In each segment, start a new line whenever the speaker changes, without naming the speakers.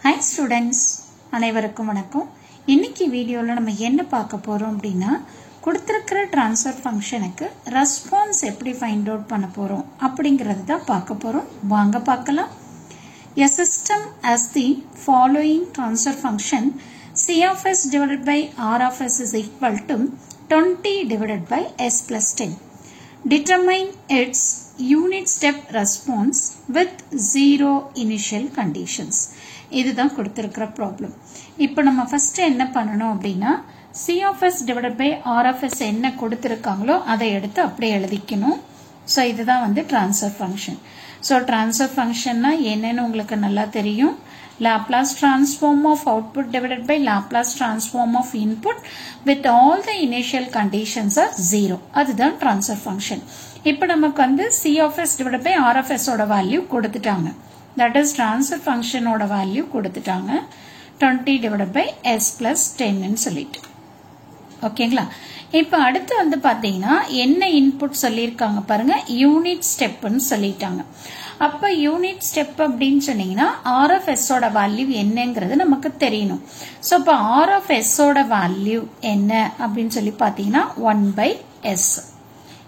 Hi students, அனைவருக்கும் வணக்கம். இன்னைக்கு வீடியோல நம்ம என்ன பார்க்க போறோம் அப்படினா கொடுத்திருக்கிற ட்ரான்ஸ்ஃபர் ஃபங்க்ஷனுக்கு ரெஸ்பான்ஸ் எப்படி ஃபைண்ட் அவுட் பண்ண போறோம் அப்படிங்கறது தான் பார்க்க போறோம். வாங்க பார்க்கலாம். A system has the following transfer function C of s divided by R of s is equal to 20 divided by s plus 10. Determine its unit step response with zero initial conditions. இதுதான் கொடுத்திருக்கிற problem. இப்போ நம்ம first என்ன பண்ணணும் அப்படினா C of s divided by R of s என்ன கொடுத்திருக்காங்களோ அதை எடுத்து அப்படியே எழுதிக்கணும். சோ இதுதான் வந்து ட்ரான்ஸ்ஃபர் ஃபங்க்ஷன். சோ ட்ரான்ஸ்ஃபர் ஃபங்க்ஷன்னா என்னன்னு உங்களுக்கு நல்லா தெரியும். Laplace transform of output divided by Laplace transform of input with all the initial conditions are 0. அதுதான் transfer function. இப்போ நமக்கு வந்து C of s divided by R of s ஓட வேல்யூ கொடுத்துட்டாங்க. That is transfer function ஓட value கொடுத்துட்டாங்க. 20 divided by s plus 10 ன்னு சொல்லிட்டு. ஓகேங்களா? இப்போ அடுத்து வந்து பாத்தீங்கன்னா என்ன இன்புட் சொல்லிருக்காங்க பாருங்க, யூனிட் ஸ்டெப்னு சொல்லிட்டாங்க. அப்ப யூனிட் ஸ்டெப் அப்படின்னு சொன்னீங்கன்னா R of s ஓட வேல்யூ என்னங்கிறது நமக்கு தெரியணும். சோ அப்ப R of s ஓட வேல்யூ என்ன அப்படின்னு சொல்லி பாத்தீங்கன்னா 1/s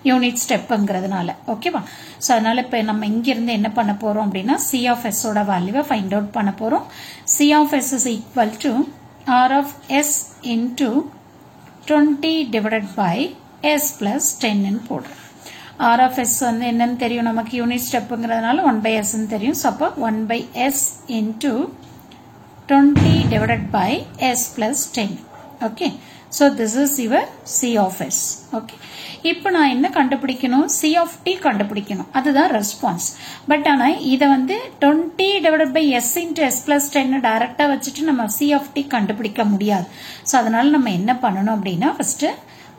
யூனிட் ஸ்டெப்ங்கிறதுனால. ஓகேவா? சோ அதனால இப்ப நம்ம இங்க இருந்து என்ன பண்ண போறோம் அப்படின்னா C of s ஓட வேல்யூவை ஃபைண்ட் அவுட் பண்ண போறோம். C of s is equal to R of s into 20 divided by s plus 10 ன்னு போடுறோம். R of s வந்து என்னன்னு தெரியும் நமக்கு, யூனிட் ஸ்டெப்ங்கிறதுனால 1/s ன்னு தெரியும். சோ அப்ப 1/s into 20 divided by s plus 10. Okay. So this is your C of s. Okay. இப்போ நான் என்ன கண்டுபிடிக்கணும், C of t கண்டுபிடிக்கணும். அதுதான் ரெஸ்பான்ஸ். பட் ஆனா இத வந்து 20 divided by s into s plus 10 டைரக்டா வச்சுட்டு நம்ம C of t கண்டுபிடிக்க முடியாது. சோ அதனால நம்ம என்ன பண்ணணும் அப்படின்னா ஃபர்ஸ்ட்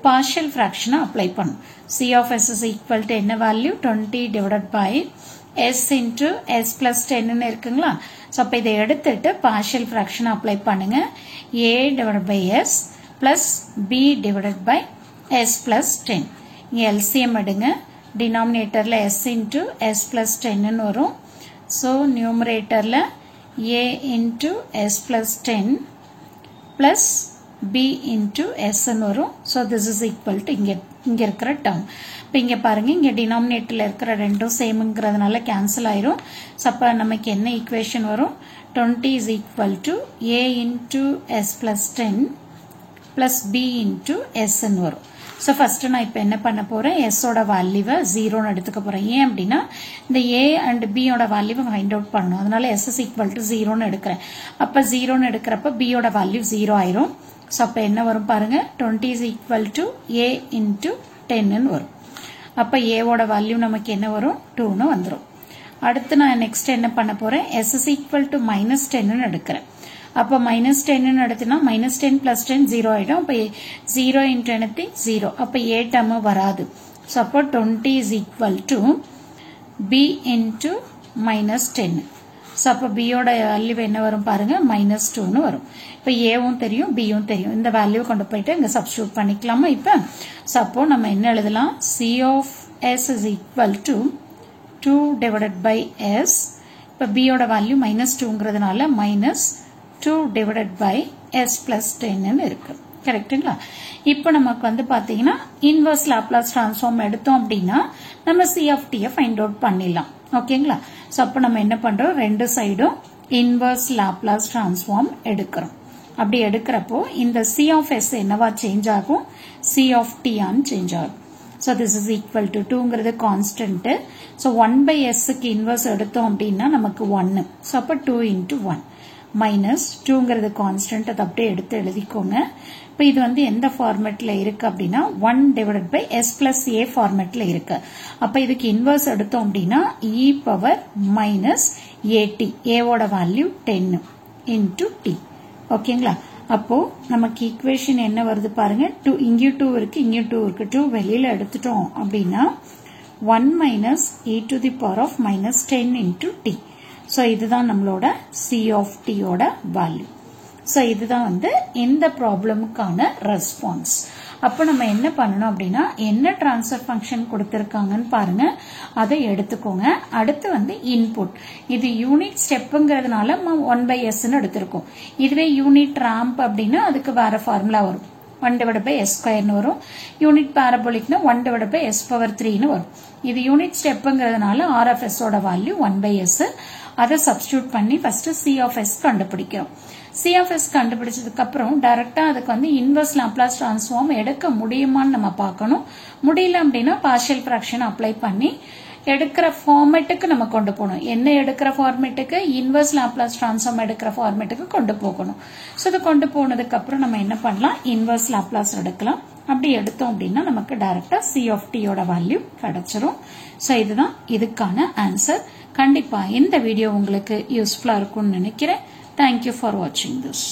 partial fraction அப்ளை பண்ணணும். C of s is equal to என்ன value 20 divided by s into s plus 10 ன்னு இருக்குங்களா? சோ அப்ப இதை எடுத்துட்டு partial fraction அப்ளை பண்ணுங்க. a divided by s plus b divided by s plus 10. இங்க LCM எடுங்க. denominatorல s into s plus 10 ன்னு வரும். சோ numeratorல a into s plus 10 plus b into s ன்னு வரும். So this is equal to இங்க இருக்கிற term. இப்போ இங்க பாருங்க, இங்க denominatorல இருக்கிற ரெண்டும் சேம்ங்கிறதுனால கேன்சல் ஆயிரும். சோ அப்ப நமக்கு என்ன ஈக்குவேஷன் வரும், 20 is equal to a into s plus 10 plus b into s ன்னு வரும். சோ ஃபர்ஸ்ட் நான் இப்போ என்ன பண்ண போறேன், s ஓட வேல்யூவை 0 ன்னு எடுத்துக்க போறேன். ஏன் அப்படின்னா இந்த a and b ஓட வேல்யூவை ஃபைண்ட் அவுட் பண்ணணும். அதனால s is equal to 0 ன்னு எடுக்கிறேன். அப்ப 0 ன்னு எடுக்கிறப்ப b ஓட வேல்யூ 0 ஆயிரும். சோ அப்ப என்ன வரும் பாருங்க, 20 is equal to a into 10 ன்னு வரும். அப்ப a ஓட வேல்யூ நமக்கு என்ன வரும், 2 ன்னு வந்துரும். அடுத்து நான் நெக்ஸ்ட் என்ன பண்ண போறேன், s is equal to -10 ன்னு எடுக்கிறேன். அப்ப -10 ன்னு எடுத்தனா -10 plus 10 0 ஆயிடும். அப்ப 0 into anything 0. அப்ப a term வராது. சோ அப்ப 20 is equal to b into -10. So அப்ப b ஓட வேல்யூ என்ன வரும் பாருங்க, -2 ன்னு வரும். இப்ப a வும் தெரியும், b வும் தெரியும். இந்த வேல்யூ கொண்டு போயிட்டு இங்க சப்ஸ்டிட்யூட் பண்ணிக்கலாமா? இப்ப சோ அப்போ நம்ம என்ன எழுதலாம், C of s is equal to 2 divided by s. இப்ப b ஓட value -2ங்கிறதுனால -2 divided by s plus 10 ன்னு இருக்கு. கரெக்ட்டுங்களா? இப்போ நமக்கு வந்து பாத்தீங்கன்னா இன்வர்ஸ் லாப்லாஸ் டிரான்ஸ்ஃபார்ம் எடுத்தோம் அப்படின்னா நம்ம C of t find out பண்ணிடலாம். ஓகேங்களா? சோ அப்ப நம்ம என்ன பண்றோம், ரெண்டு சைடும் இன்வர்ஸ் லாப்லாஸ் டிரான்ஸ்ஃபார்ம் எடுக்கிறோம். அப்படி எடுக்கிறப்போ இந்த C of s என்னவா சேஞ்ச் ஆகும், C of t ஆன்னு சேஞ்ச் ஆகும். So this is equal to 2ங்கிறது கான்ஸ்டன்ட். So 1/s க்கு இன்வர்ஸ் எடுத்தோம் அப்படின்னா நமக்கு 1. So அப்ப 2 into 1 minus 2ங்கிறது கான்ஸ்டன்ட். அது அப்படியே எடுத்து எழுதிக்கோங்க. இப்போ இது வந்து எந்த ஃபார்மேட்ல இருக்கு அப்படின்னா 1 divided by s plus a ஃபார்மேட்ல இருக்கு. அப்ப இதுக்கு இன்வர்ஸ் எடுத்தோம் அப்படின்னா e power minus at. a ஓட வேல்யூ 10 into t. ஓகேங்களா? அப்போ நமக்கு ஈக்குவேஷன் என்ன வருது பாருங்க, 2 இங்க 2 இருக்கு, இங்க 2 இருக்கு. 2 வெளியில எடுத்துட்டோம் அப்படின்னா 1 minus e to the power of -10 into t. So இதுதான் நம்மளோட C of t ஓட வேல்யூ. சோ இதுதான் வந்து இந்த ப்ராப்ளமுக்கான ரெஸ்பான்ஸ். அப்போ நம்ம என்ன பண்ணணும் அப்படின்னா என்ன ட்ரான்ஸ்ஃபர் ஃபங்க்ஷன் கொடுத்துருக்காங்கன்னு பாருங்க, அதை எடுத்துக்கோங்க. அடுத்து வந்து இன்புட், இது யூனிட் ஸ்டெப்புங்கிறதுனால 1/sன்னு எடுத்திருக்கோம். இதுவே யூனிட் ரேம்ப் அப்படின்னா அதுக்கு வேற ஃபார்முலா வரும், 1/s² வரும். யூனிட் பாரபோலிக்னா 1/s⁻³ வரும். இது யூனிட் ஸ்டெப்புங்கிறதுனால RFS ஓட வேல்யூ 1/s. அதை சப்ஸ்டியூட் பண்ணி ஃபர்ஸ்ட் C(s) கண்டுபிடிக்கிறோம். C(s) கண்டுபிடிச்சதுக்கு அப்புறம் டைரக்டா அதுக்கு வந்து இன்வெர்ஸ் லாப்லாஸ் டிரான்ஸ்ஃபார்ம் எடுக்க முடியுமான்னு நம்ம பார்க்கணும். முடியல அப்படின்னா பார்ஷியல் ஃபிராக்ஷன் அப்ளை பண்ணி எடுக்கிற ஃபார்மேட்டுக்கு நம்ம கொண்டு போகணும். என்ன எடுக்கிற ஃபார்மேட்டுக்கு? இன்வெர்ஸ் லாப்லாஸ் டிரான்ஸ்ஃபார்ம் எடுக்கிற ஃபார்மேட்டுக்கு கொண்டு போகணும். ஸோ இதை கொண்டு போனதுக்கு அப்புறம் நம்ம என்ன பண்ணலாம், இன்வெர்ஸ் லாப்லாஸ் எடுக்கலாம். அப்படி எடுத்தோம் அப்படின்னா நமக்கு டைரக்டா C(t)யோட வேல்யூ கிடைச்சிரும். ஸோ இதுதான் இதுக்கான ஆன்சர். கண்டிப்பா இந்த வீடியோ உங்களுக்கு யூஸ்ஃபுல்லா இருக்கும்னு நினைக்கிறேன். தேங்க்யூ ஃபார் வாட்சிங் திஸ்.